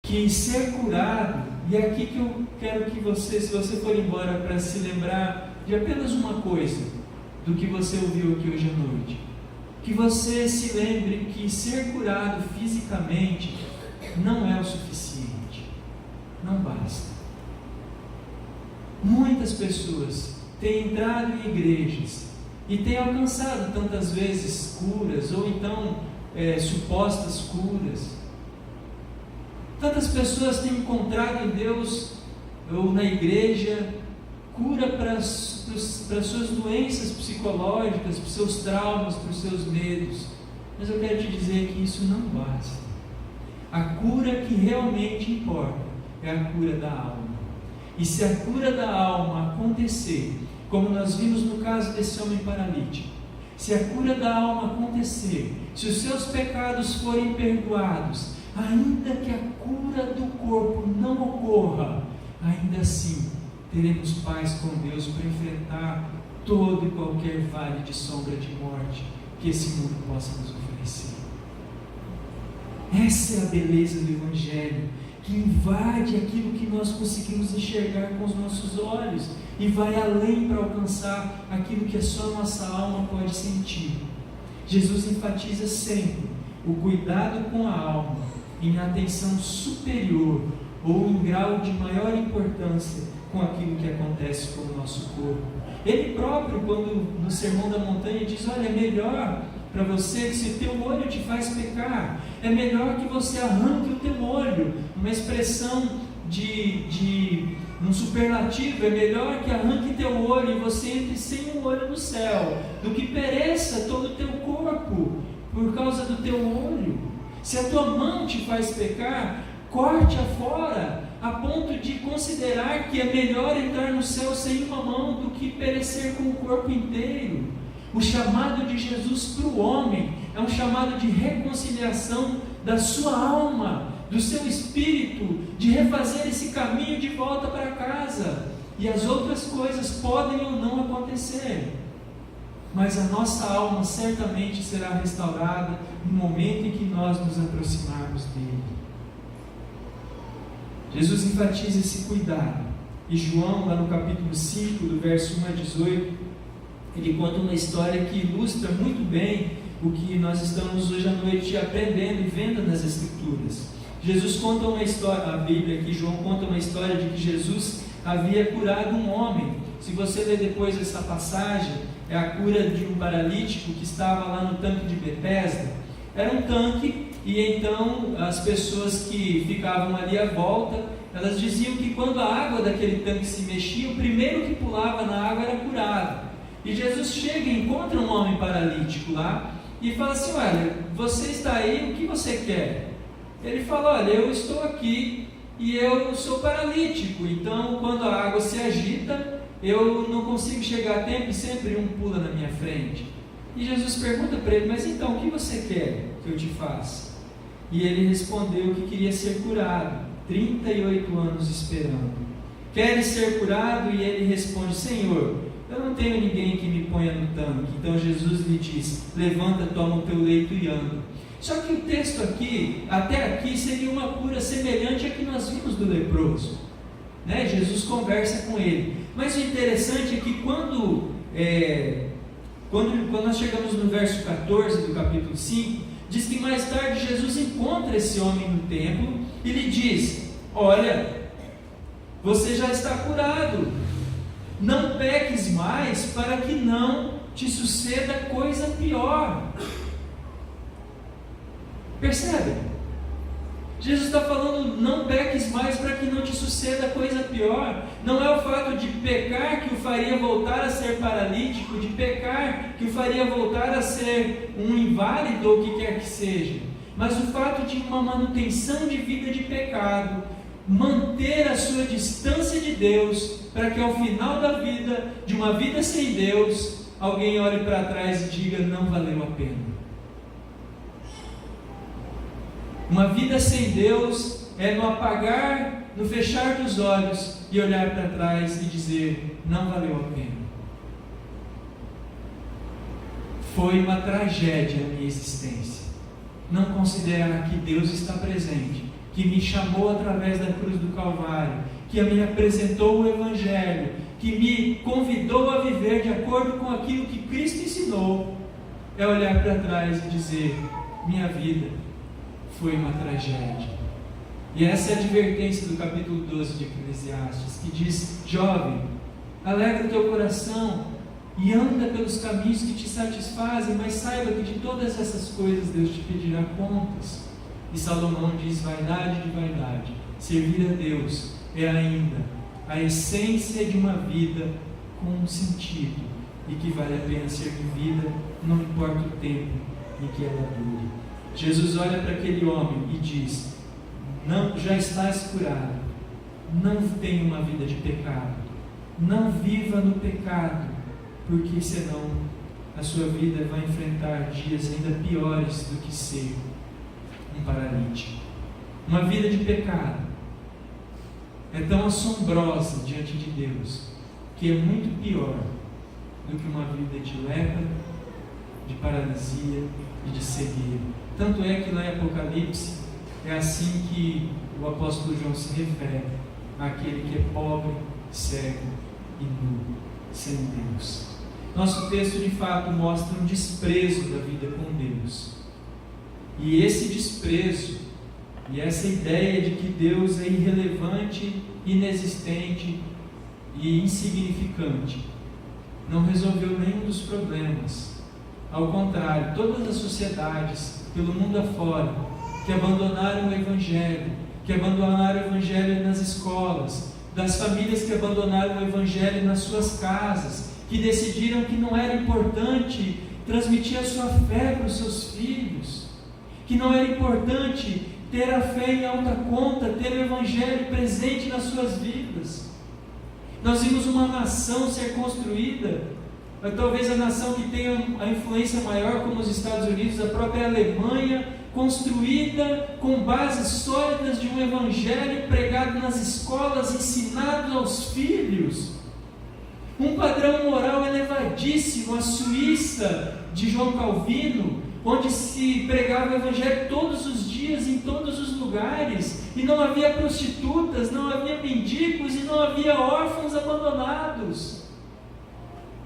que ser curado, e é aqui que eu quero que você, se você for embora para se lembrar de apenas uma coisa do que você ouviu aqui hoje à noite, que você se lembre que ser curado fisicamente não é o suficiente, não basta. Muitas pessoas têm entrado em igrejas e têm alcançado tantas vezes curas, ou então supostas curas. Tantas pessoas têm encontrado em Deus ou na igreja cura para as suas doenças psicológicas, para os seus traumas, para os seus medos. Mas eu quero te dizer que isso não basta. A cura que realmente importa é a cura da alma. E se a cura da alma acontecer, como nós vimos no caso desse homem paralítico, se a cura da alma acontecer, se os seus pecados forem perdoados, ainda que a cura do corpo não ocorra, ainda assim teremos paz com Deus para enfrentar todo e qualquer vale de sombra de morte que esse mundo possa nos oferecer. Essa é a beleza do Evangelho, que invade aquilo que nós conseguimos enxergar com os nossos olhos e vai além para alcançar aquilo que só a nossa alma pode sentir. Jesus enfatiza sempre o cuidado com a alma em atenção superior ou em grau de maior importância com aquilo que acontece com o nosso corpo. Ele próprio, quando no Sermão da Montanha diz: olha, é melhor para você que se o teu olho te faz pecar, é melhor que você arranque o teu olho. Uma expressão um superlativo, é melhor que arranque teu olho e você entre sem um olho no céu, do que pereça todo o teu corpo por causa do teu olho. Se a tua mão te faz pecar, corte-a fora, a ponto de considerar que é melhor entrar no céu sem uma mão do que perecer com o corpo inteiro. O chamado de Jesus para o homem é um chamado de reconciliação da sua alma, do seu espírito, de refazer esse caminho de volta para casa. E as outras coisas podem ou não acontecer, mas a nossa alma certamente será restaurada no momento em que nós nos aproximarmos dele. Jesus enfatiza esse cuidado, e João, lá no capítulo 5, do verso 1 a 18, ele conta uma história que ilustra muito bem o que nós estamos hoje à noite aprendendo e vendo nas Escrituras. Jesus conta uma história, a Bíblia aqui, João conta uma história de que Jesus havia curado um homem. Se você ler depois essa passagem, é a cura de um paralítico que estava lá no tanque de Betesda. Era um tanque, e então as pessoas que ficavam ali à volta, elas diziam que quando a água daquele tanque se mexia, o primeiro que pulava na água era curado. E Jesus chega e encontra um homem paralítico lá e fala assim: olha, você está aí, o que você quer? Ele fala: olha, eu estou aqui e eu sou paralítico, então quando a água se agita, eu não consigo chegar a tempo e sempre um pula na minha frente. E Jesus pergunta para ele: mas então, o que você quer que eu te faça? E ele respondeu que queria ser curado, 38 anos esperando. Queres ser curado? E ele responde: Senhor, eu não tenho ninguém que me ponha no tanque. Então Jesus lhe diz: levanta, toma o teu leito e anda. Só que o texto aqui, até aqui, seria uma cura semelhante à que nós vimos do leproso, né? Jesus conversa com ele. Mas o interessante é que quando nós chegamos no verso 14 do capítulo 5, diz que mais tarde Jesus encontra esse homem no templo e lhe diz: olha, você já está curado, não peques mais para que não te suceda coisa pior. Percebe? Jesus está falando: não peques mais para que não te suceda coisa pior. Não é o fato de pecar que o faria voltar a ser paralítico, de pecar que o faria voltar a ser um inválido ou o que quer que seja, mas o fato de uma manutenção de vida de pecado, manter a sua distância de Deus, para que ao final da vida, de uma vida sem Deus, alguém olhe para trás e diga: não valeu a pena. Uma vida sem Deus é no apagar, no fechar dos olhos e olhar para trás e dizer: não valeu a pena. Foi uma tragédia a minha existência. Não considerar que Deus está presente, que me chamou através da cruz do Calvário, que me apresentou o Evangelho, que me convidou a viver de acordo com aquilo que Cristo ensinou, é olhar para trás e dizer: minha vida foi uma tragédia. E essa é a advertência do capítulo 12 de Eclesiastes, que diz: jovem, alegra o teu coração e anda pelos caminhos que te satisfazem, mas saiba que de todas essas coisas Deus te pedirá contas. E Salomão diz: vaidade de vaidade, servir a Deus é ainda a essência de uma vida com um sentido e que vale a pena ser vivida, não importa o tempo em que ela dure. Jesus olha para aquele homem e diz: não, já estás curado, não tenha uma vida de pecado, não viva no pecado, porque senão a sua vida vai enfrentar dias ainda piores do que ser um paralítico. Uma vida de pecado é tão assombrosa diante de Deus, que é muito pior do que uma vida de lepra, de paralisia e de cegueira. Tanto é que lá em Apocalipse é assim que o apóstolo João se refere àquele que é pobre, cego e nu, sem Deus. Nosso texto de fato mostra um desprezo da vida com Deus. E esse desprezo e essa ideia de que Deus é irrelevante, inexistente e insignificante não resolveu nenhum dos problemas. Ao contrário, todas as sociedades pelo mundo afora que abandonaram o Evangelho, que abandonaram o Evangelho nas escolas, das famílias que abandonaram o Evangelho nas suas casas, que decidiram que não era importante transmitir a sua fé para os seus filhos, que não era importante ter a fé em alta conta, ter o Evangelho presente nas suas vidas. Nós vimos uma nação ser construída, talvez a nação que tenha a influência maior, como os Estados Unidos, a própria Alemanha, construída com bases sólidas de um Evangelho pregado nas escolas, ensinado aos filhos. Um padrão moral elevadíssimo, a Suíça de João Calvino, onde se pregava o Evangelho todos os dias, em todos os lugares, e não havia prostitutas, não havia mendigos e não havia órfãos abandonados.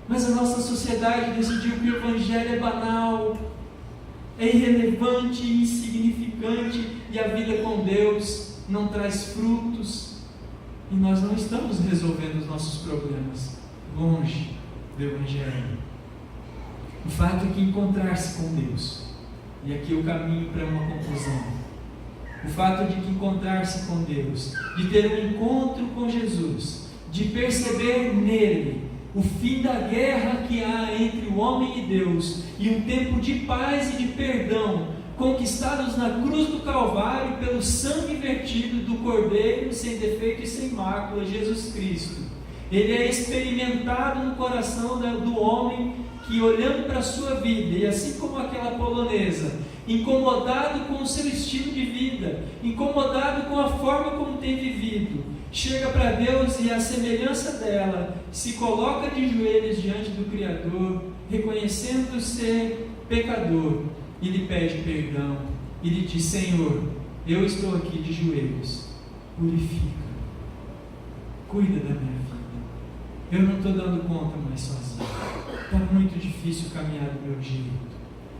Mas a nossa sociedade decidiu que o Evangelho é banal, é irrelevante, insignificante, e a vida com Deus não traz frutos, e nós não estamos resolvendo os nossos problemas longe do Evangelho. O fato é que encontrar-se com Deus, e aqui eu caminho para uma conclusão, o fato de que encontrar-se com Deus, de ter um encontro com Jesus, de perceber nele o fim da guerra que há entre o homem e Deus, e um tempo de paz e de perdão, conquistados na cruz do Calvário pelo sangue vertido do Cordeiro sem defeito e sem mácula, Jesus Cristo. Ele é experimentado no coração do homem que, olhando para a sua vida, e assim como aquela polonesa, incomodado com o seu estilo de vida, incomodado com a forma como tem vivido, chega para Deus e, à semelhança dela, se coloca de joelhos diante do Criador, reconhecendo ser pecador, e lhe pede perdão, e lhe diz: Senhor, eu estou aqui de joelhos, purifica, cuida da minha vida, eu não estou dando conta mais sozinho, está muito difícil caminhar do meu jeito,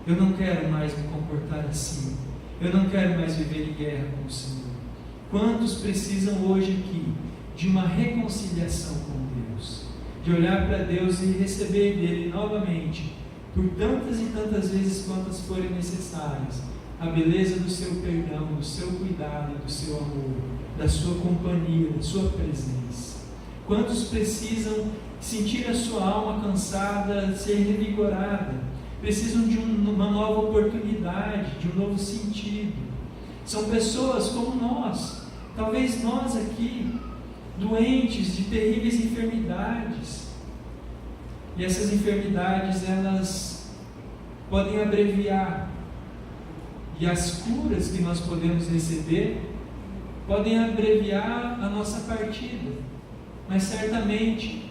eu não quero mais me comportar assim, eu não quero mais viver em guerra com o Senhor. Quantos precisam hoje aqui de uma reconciliação com Deus, de olhar para Deus e receber dele novamente, por tantas e tantas vezes quantas forem necessárias, a beleza do seu perdão, do seu cuidado, do seu amor, da sua companhia, da sua presença. Quantos precisam sentir a sua alma cansada, ser revigorada, precisam de uma nova oportunidade, de um novo sentido. São pessoas como nós, talvez nós aqui, doentes de terríveis enfermidades, e essas enfermidades, elas podem abreviar, e as curas que nós podemos receber podem abreviar a nossa partida, mas certamente,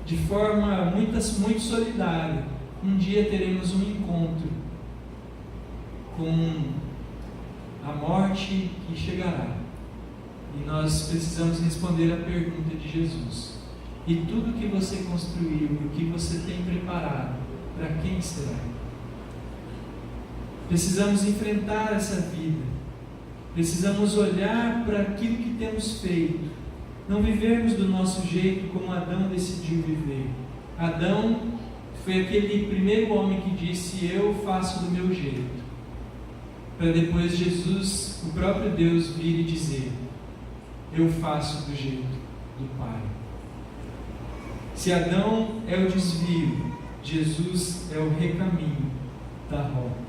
de forma muito solidária, um dia teremos um encontro com a morte que chegará, E nós precisamos responder a pergunta de Jesus: e tudo que você construiu, e o que você tem preparado, para quem será? Precisamos enfrentar essa vida, precisamos olhar para aquilo que temos feito, não vivermos do nosso jeito como Adão decidiu viver. Adão foi aquele primeiro homem que disse: eu faço do meu jeito, para depois Jesus, o próprio Deus, vir e dizer: eu faço do jeito do Pai. Se Adão é o desvio, Jesus é o recaminho da rota.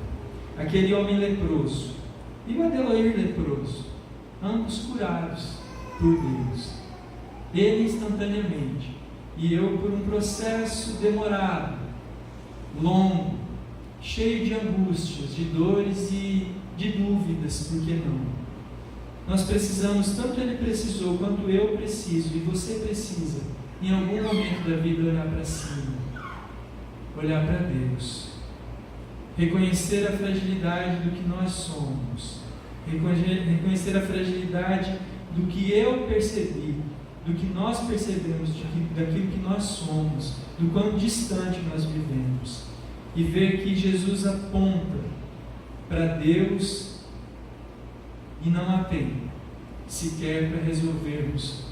Aquele homem leproso e o Adeloir leproso, ambos curados por Deus, ele instantaneamente, e eu por um processo demorado, longo, cheio de angústias, de dores e de dúvidas, por que não? Nós precisamos, tanto ele precisou, quanto eu preciso, e você precisa, em algum momento da vida, olhar para cima, olhar para Deus, reconhecer a fragilidade do que nós somos, reconhecer a fragilidade do que eu percebi, do que nós percebemos, daquilo que nós somos, do quão distante nós vivemos, e ver que Jesus aponta para Deus e não há tempo sequer para resolvermos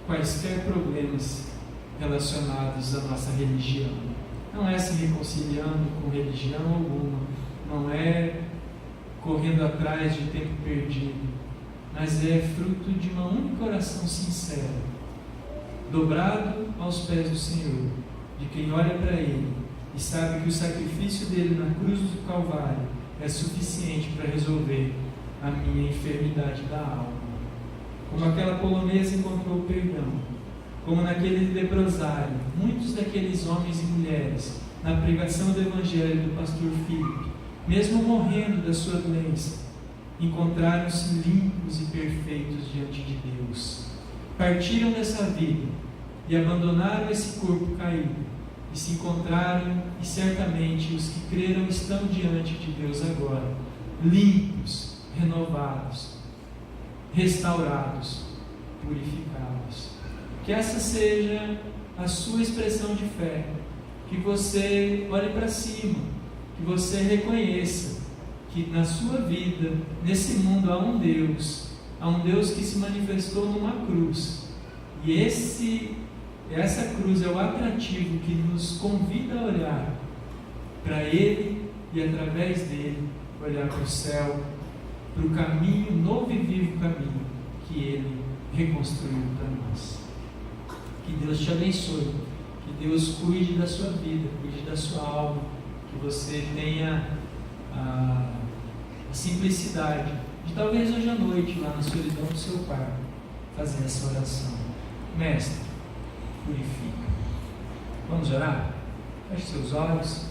quaisquer problemas relacionados à nossa religião. Não é se reconciliando com religião alguma, não é correndo atrás de tempo perdido, mas é fruto de uma única oração sincera, dobrado aos pés do Senhor, de quem olha para Ele e sabe que o sacrifício dele na cruz do Calvário é suficiente para resolver a minha enfermidade da alma. Como aquela polonesa encontrou perdão, como naquele leprosário, muitos daqueles homens e mulheres, na pregação do Evangelho do pastor Filipe, mesmo morrendo da sua doença, encontraram-se limpos e perfeitos diante de Deus. Partiram dessa vida e abandonaram esse corpo caído e se encontraram, e certamente os que creram estão diante de Deus agora, limpos, renovados, restaurados, purificados. Que essa seja a sua expressão de fé, que você olhe para cima, que você reconheça que na sua vida, nesse mundo, há um Deus que se manifestou numa cruz, e essa cruz é o atrativo que nos convida a olhar para Ele e através dele olhar para o céu, para o caminho, novo e vivo caminho que Ele reconstruiu para nós. Que Deus te abençoe, que Deus cuide da sua vida, cuide da sua alma, que você tenha a simplicidade de talvez hoje à noite, lá na solidão do seu quarto, fazer essa oração. Mestre, purifica. Vamos orar? Feche seus olhos.